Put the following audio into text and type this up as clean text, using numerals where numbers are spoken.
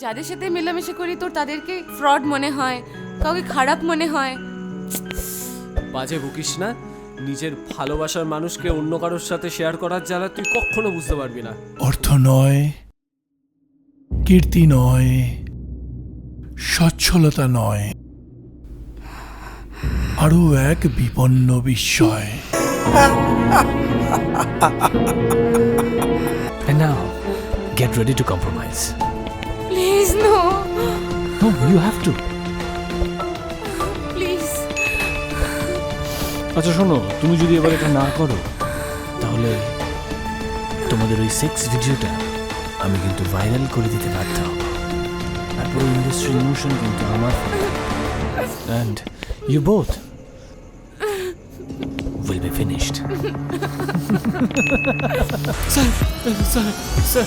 যাদের সাথে মেলামেশা করি তোর তাদেরকে ফ্রড মনে হয়, কাউকে খারাপ মনে হয়। বাজে বকিস না। নিজের ভালোবাসার মানুষকে অন্য কারোর সাথে শেয়ার করার জ্বালা তুই কখনো বুঝতে পারবি না। অর্থ নয়, কীর্তি নয়, সচ্ছলতা নয়, আরো এক বিপন্ন বিস্ময়। And now, get ready to compromise. Please no, No, you have to. Please. আচ্ছা শোনো, তুমি যদি এবার এটা না করো তাহলে তোমাদের ওই সেক্স ভিডিওটা আমি কিন্তু ভাইরাল করে দিতে বাধ্য হব। তারপরে ইন্ডাস্ট্রি ইমোশন কিন্তু আমার and you both will be finished. Sir,